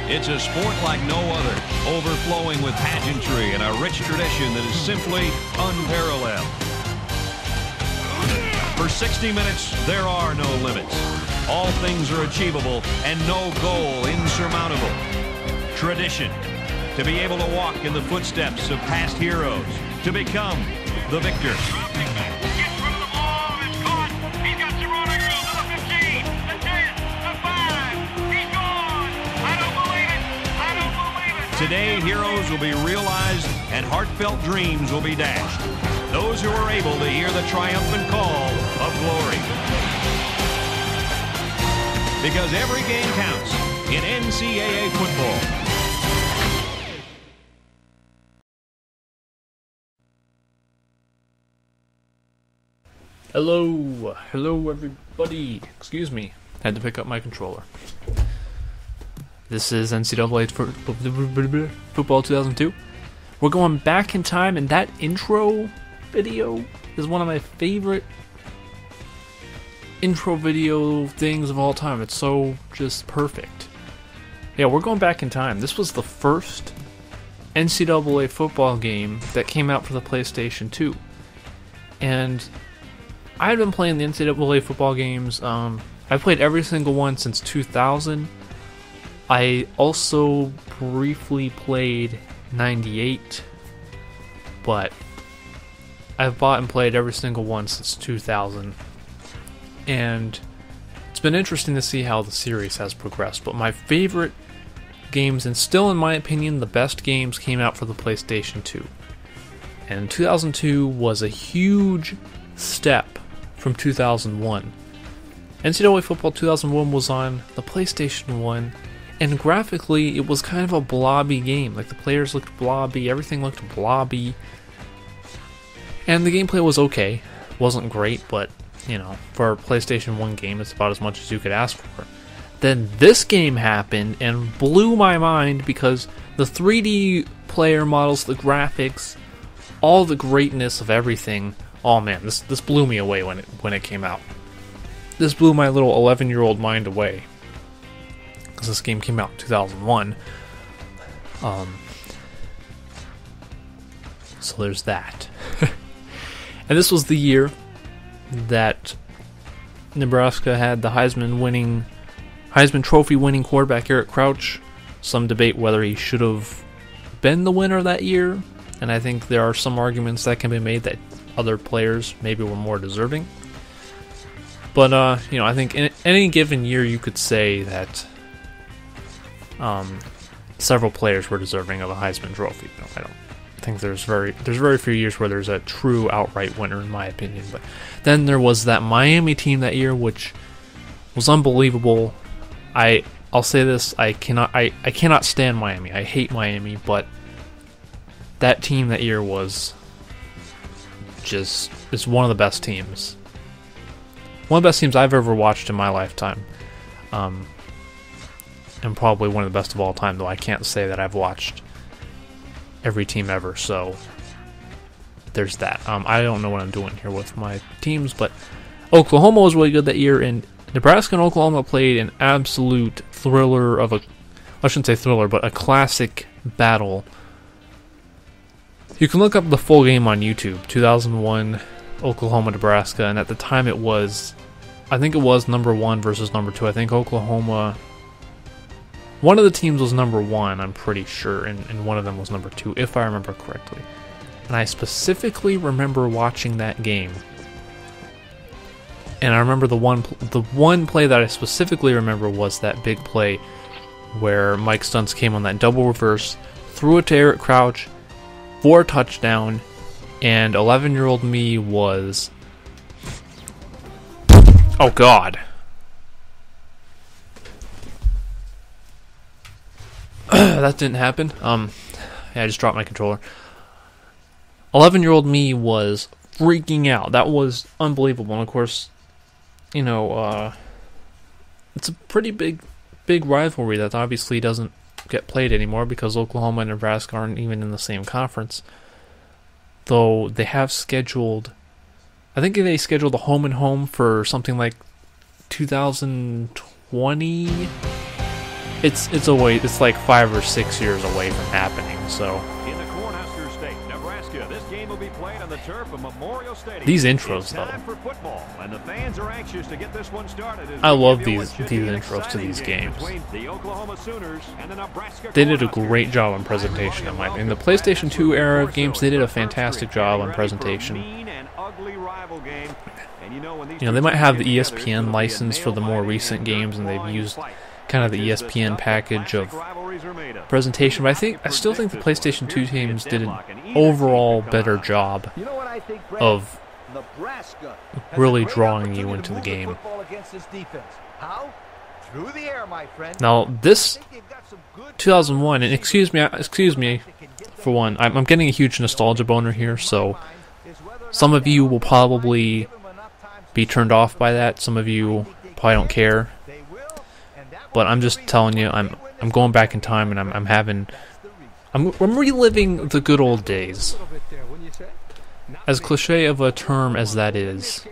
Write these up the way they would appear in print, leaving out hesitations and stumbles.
It's a sport like no other, overflowing with pageantry and a rich tradition that is simply unparalleled. For 60 minutes, there are no limits. All things are achievable and no goal insurmountable. Tradition, to be able to walk in the footsteps of past heroes, to become the victor. Today, heroes will be realized and heartfelt dreams will be dashed. Those who are able to hear the triumphant call of glory. Because every game counts in NCAA football. Hello everybody. Excuse me, had to pick up my controller. This is NCAA Football 2002. We're going back in time, and that intro video is one of my favorite intro video things of all time. It's so just perfect. Yeah, we're going back in time. This was the first NCAA football game that came out for the PlayStation 2. And I had been playing the NCAA football games. I've played every single one since 2000. I also briefly played 98, but I've bought and played every single one since 2000, and it's been interesting to see how the series has progressed. But my favorite games, and still in my opinion the best games, came out for the PlayStation 2. And 2002 was a huge step from 2001. NCAA Football 2001 was on the PlayStation 1, and graphically it was kind of a blobby game. Like, the players looked blobby, everything looked blobby, and the gameplay was okay. Wasn't great, but you know, for a PlayStation 1 game, it's about as much as you could ask for. Then this game happened and blew my mind, because the 3D player models, the graphics, all the greatness of everything. Oh man, this blew me away when it came out. This blew my little 11-year-old mind away, because this game came out in 2001. So there's that. And this was the year that Nebraska had the Heisman Trophy winning quarterback Eric Crouch. Some debate whether he should have been the winner that year, and I think there are some arguments that can be made that other players maybe were more deserving. But you know, I think in any given year you could say that several players were deserving of a Heisman Trophy. No, I don't think there's very few years where there's a true outright winner, in my opinion. But then there was that Miami team that year, which was unbelievable. I'll say this: I cannot stand Miami. I hate Miami, but that team that year was it's one of the best teams. One of the best teams I've ever watched in my lifetime. And probably one of the best of all time, though I can't say that I've watched every team ever, so there's that. I don't know what I'm doing here with my teams, but Oklahoma was really good that year, and Nebraska and Oklahoma played an absolute thriller of I shouldn't say thriller, but a classic battle. You can look up the full game on YouTube, 2001 Oklahoma-Nebraska, and at the time I think it was number 1 versus number 2. I think Oklahoma, one of the teams was number 1, I'm pretty sure, and one of them was number 2, if I remember correctly. And I specifically remember watching that game. And I remember the one play that I specifically remember was that big play where Mike Stunts came on that double reverse, threw it to Eric Crouch for a touchdown, and 11-year-old me was... Oh god. That didn't happen. Yeah, I just dropped my controller. 11-year-old me was freaking out. That was unbelievable. And of course, you know, it's a pretty big rivalry that obviously doesn't get played anymore because Oklahoma and Nebraska aren't even in the same conference. Though they have scheduled, I think they scheduled a home and home for something like 2020. it's away. It's like 5 or 6 years away from happening. So In the Cornhusker State, Nebraska, this game will be played on the turf of Memorial Stadium. these intros, It's though, time for football, and the fans are anxious to get this one started. as I we love give you these what should be an intros to exciting these game games. between the Oklahoma Sooners and the Nebraska they did a Cornhuskers. great job on presentation. In my opinion, the PlayStation 2 era of games, they did a fantastic job on Ready for a presentation. mean and ugly rival game. And when these You know, they two might teams have the get together, ESPN it'll be a license for the more nail-biting recent and games, and they've dirt-clawing used fight. kind of the This is the ESPN stuff package classic of rivalries are made of. presentation, but I still think the PlayStation 2 teams did an overall better job You know what I think, Brad? of Nebraska has really a great drawing you opportunity into to the move game. football against this defense. How? Through the air, my friend. Now, this I think they've got some good 2001, and excuse me for one, I'm getting a huge nostalgia boner here, so some of you will probably be turned off by that. Some of you probably don't care, but I'm just telling you, I'm going back in time, and I'm reliving the good old days. As cliche of a term as that is,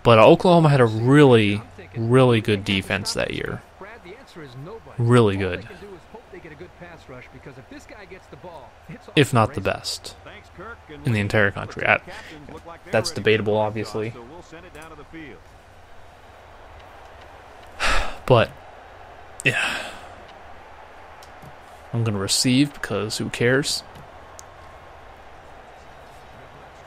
but Oklahoma had a really, really good defense that year. Really good, if not the best in the entire country. That's debatable, obviously. But, yeah. I'm going to receive because who cares?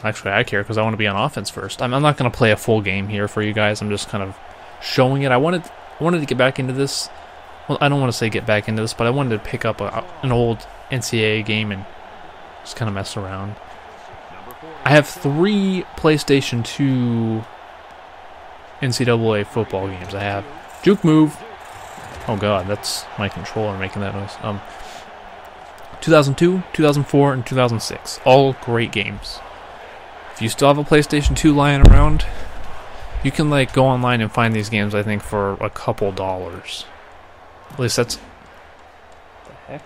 Actually, I care because I want to be on offense first. I'm not going to play a full game here for you guys. I'm just kind of showing it. I wanted to get back into this. Well, I don't want to say get back into this, but I wanted to pick up an old NCAA game and just kind of mess around. I have 3 PlayStation 2 NCAA football games. I have Juke Move. Oh god, that's my controller making that noise. 2002, 2004, and 2006. All great games. If you still have a PlayStation 2 lying around, you can go online and find these games, I think, for a couple dollars. At least that's... What the heck?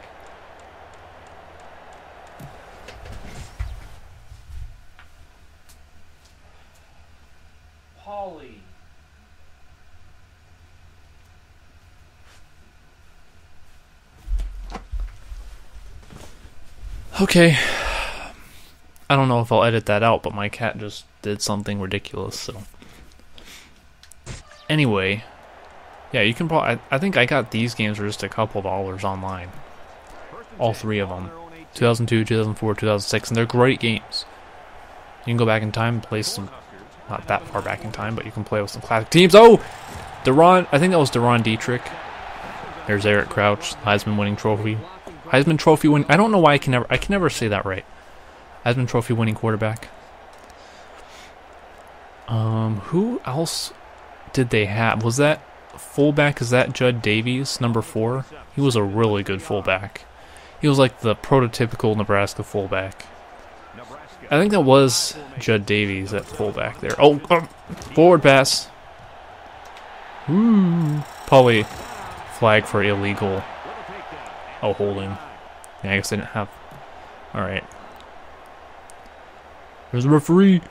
Polly. Okay. I don't know if I'll edit that out, but my cat just did something ridiculous, so... Anyway, yeah, you can probably... I think I got these games for just a couple dollars online. All 3 of them. 2002, 2004, 2006, and they're great games. You can go back in time and play some... Not that far back in time, but you can play with some classic teams. Oh! I think that was Deron Dietrich. There's Eric Crouch, Heisman winning trophy. Heisman Trophy win. I don't know why I can never say that right. Heisman Trophy winning quarterback. Who else did they have? Was that fullback? Is that Judd Davies, number 4? He was a really good fullback. He was like the prototypical Nebraska fullback. I think that was Judd Davies at fullback there. Oh, forward pass. Ooh, probably flag for illegal. Oh, holding. Yeah, I guess I didn't have... Alright. There's a referee.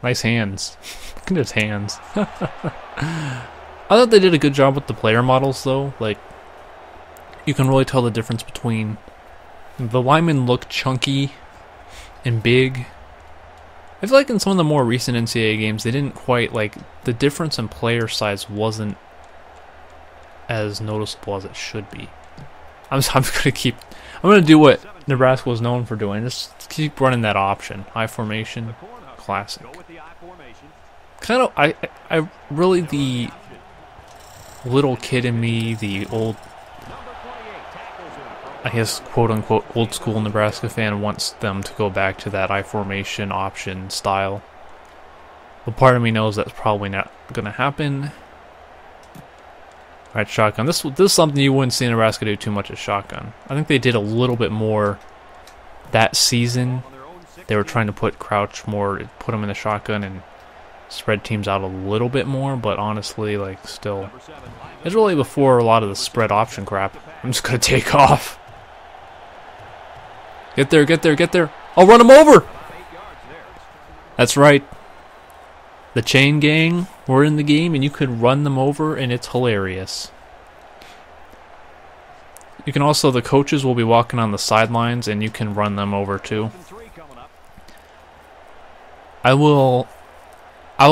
Nice hands. Look at his hands. I thought they did a good job with the player models, though. You can really tell the difference between... The linemen look chunky and big. I feel like in some of the more recent NCAA games, they didn't quite, the difference in player size wasn't as noticeable as it should be. I'm gonna do what Nebraska was known for doing. Just keep running that option. I formation, classic. Kind of, I really, the little kid in me, the old, I guess, quote unquote, old school Nebraska fan wants them to go back to that I formation option style. But part of me knows that's probably not gonna happen. Alright, shotgun. This is something you wouldn't see Nebraska do too much as shotgun. I think they did a little bit more that season. They were trying to put Crouch more, put him in the shotgun and spread teams out a little bit more, but honestly, still. It's really before a lot of the spread option crap. I'm just going to take off. Get there, get there, get there. I'll run him over! That's right. The chain gang were in the game, and you could run them over, and it's hilarious. You can also, the coaches will be walking on the sidelines, and you can run them over too. I will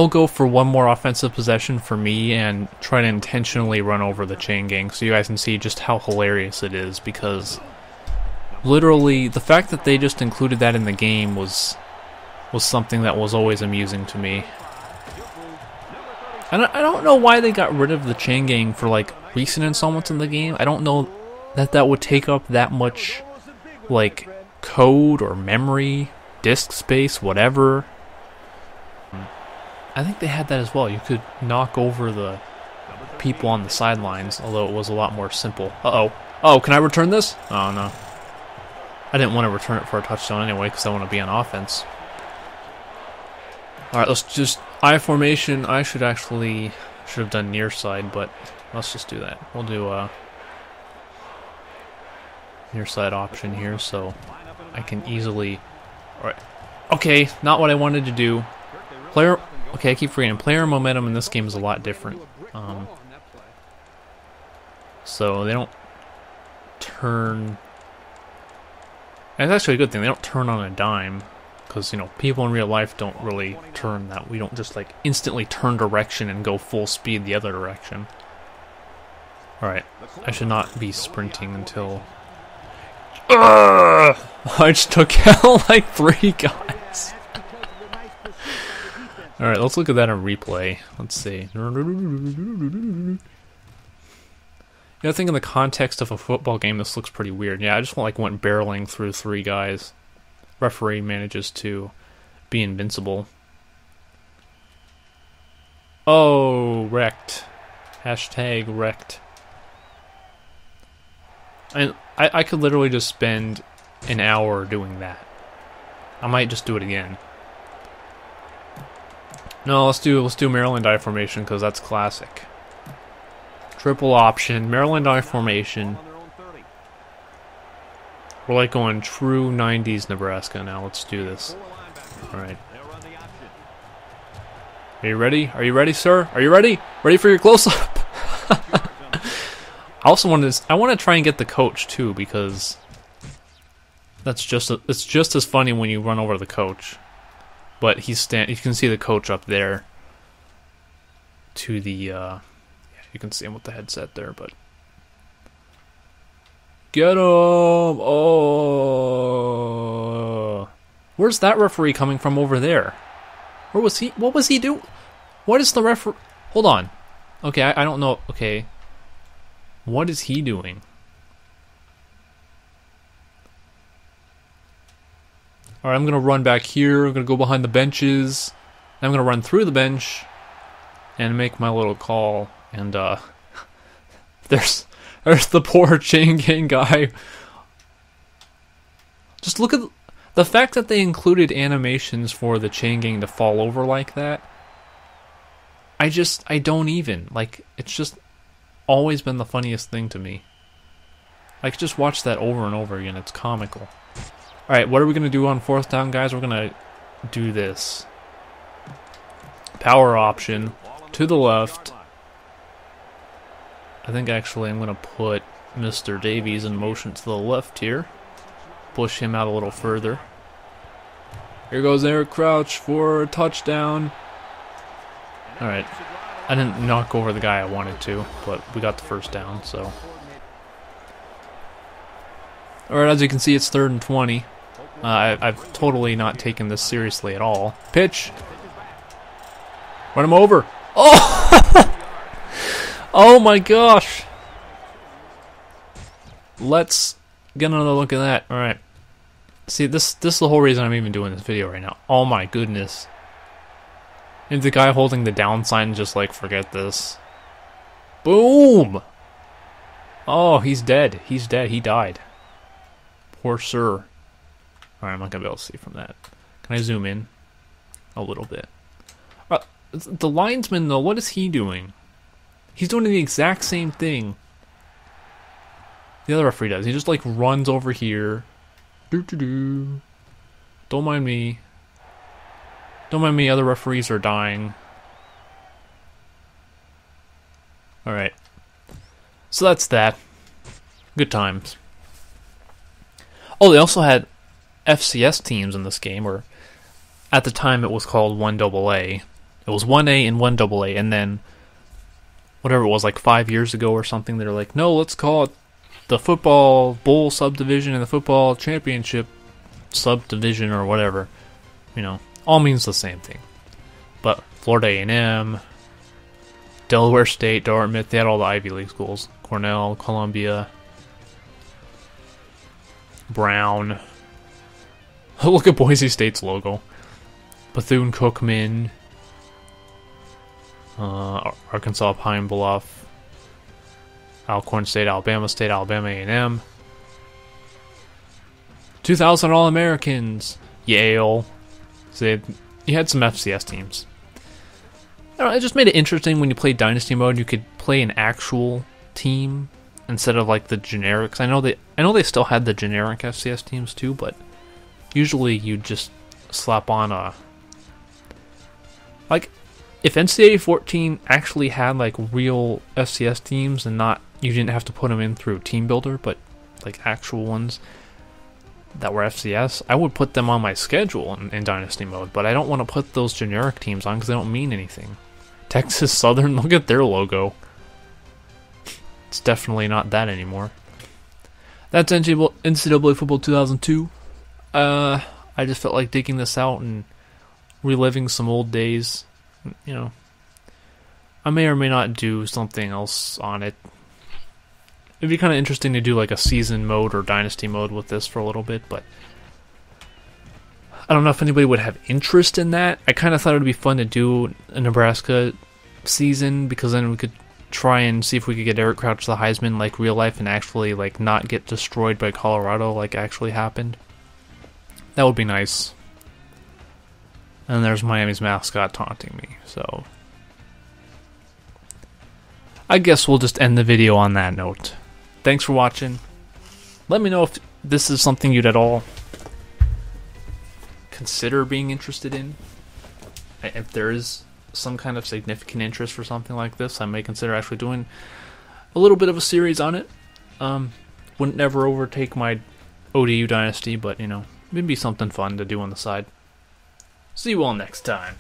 go for one more offensive possession for me and try to intentionally run over the chain gang so you guys can see just how hilarious it is, because literally the fact that they just included that in the game was something that was always amusing to me. And I don't know why they got rid of the chain gang for like recent installments in the game. I don't know that would take up that much like code or memory, disk space, whatever. I think they had that as well. You could knock over the people on the sidelines, although it was a lot more simple. Uh-oh. Oh, can I return this? Oh, no. I didn't want to return it for a touchdown anyway because I want to be on offense. Alright, let's just... I formation. I should have done near side, but let's just do that. We'll do a near side option here so I can easily... Alright. Okay, not what I wanted to do. Player... Okay, I keep forgetting. Player momentum in this game is a lot different. So they don't turn... And it's actually a good thing. They don't turn on a dime. Because, you know, people in real life don't really turn that. We don't just, like, instantly turn direction and go full speed the other direction. Alright. I should not be sprinting until... I just took out, like, 3 guys. Alright, let's look at that in replay. Let's see. Yeah, I think in the context of a football game, this looks pretty weird. Yeah, I just went barreling through 3 guys. Referee manages to be invincible. Oh, wrecked. Hashtag wrecked. And I could literally just spend an hour doing that. I might just do it again. No, let's do Maryland I formation because that's classic. Triple option, Maryland I formation. We're like going true 90s Nebraska now. Let's do this. Alright. Are you ready? Are you ready, sir? Are you ready? Ready for your close-up? I also want to try and get the coach too, because it's just as funny when you run over the coach. But you can see the coach up there. To the yeah, you can see him with the headset there, but get him! Oh, where's that referee coming from over there? Where was he? What was he doing? What is the referee? Hold on. Okay, I don't know. Okay, what is he doing? Alright, I'm going to run back here. I'm going to go behind the benches. I'm going to run through the bench and make my little call. And there's the poor chain gang guy. Just look at the fact that they included animations for the chain gang to fall over like that. I don't even. Like, it's just always been the funniest thing to me. Like, just watch that over and over again. It's comical. Alright, what are we going to do on 4th down, guys? We're going to do this. Power option to the left. I think actually I'm going to put Mr. Davies in motion to the left here. Push him out a little further. Here goes Eric Crouch for a touchdown. Alright. I didn't knock over the guy I wanted to, but we got the 1st down, so. Alright, as you can see, it's 3rd and 20. I've totally not taken this seriously at all. Pitch. Run him over. Oh! Oh my gosh. Let's get another look at that. Alright. See, this is the whole reason I'm even doing this video right now. Oh my goodness. And the guy holding the down sign just like, forget this. Boom! Oh, he's dead. He's dead. He died. Poor sir. Alright, I'm not going to be able to see from that. Can I zoom in? A little bit. The linesman, though, what is he doing? He's doing the exact same thing the other referee does. He just, like, runs over here. Don't mind me. Don't mind me, other referees are dying. Alright. So that's that. Good times. Oh, they also had FCS teams in this game, or at the time it was called 1AA. It was 1A and 1AA, and then whatever it was, like 5 years ago or something, they were like, no, let's call it the Football Bowl subdivision and the Football Championship subdivision or whatever. You know, all means the same thing. But Florida A&M, Delaware State, Dartmouth, they had all the Ivy League schools. Cornell, Columbia, Brown. Look at Boise State's logo. Bethune-Cookman, Arkansas Pine Bluff, Alcorn State, Alabama A&M, 2000 All-Americans, Yale. So you had some FCS teams. I don't know, it just made it interesting when you played Dynasty mode. You could play an actual team instead of like the generics. I know they still had the generic FCS teams too, but usually you just slap on a, like, if NCAA 14 actually had like real FCS teams and not, you didn't have to put them in through Team Builder, but like actual ones that were FCS, I would put them on my schedule in Dynasty mode, but I don't want to put those generic teams on because they don't mean anything. Texas Southern, look at their logo. It's definitely not that anymore. That's NCAA Football 2002. I just felt like digging this out and reliving some old days. You know, I may or may not do something else on it. It'd be kind of interesting to do like a season mode or dynasty mode with this for a little bit, but I don't know if anybody would have interest in that. I kind of thought it would be fun to do a Nebraska season, because then we could try and see if we could get Eric Crouch the Heisman like real life and actually like not get destroyed by Colorado like actually happened. That would be nice. And there's Miami's mascot taunting me, so I guess we'll just end the video on that note. Thanks for watching. Let me know if this is something you'd at all consider being interested in. If there is some kind of significant interest for something like this, I may consider actually doing a little bit of a series on it. Wouldn't never overtake my ODU Dynasty, but you know, it'd be something fun to do on the side. See you all next time.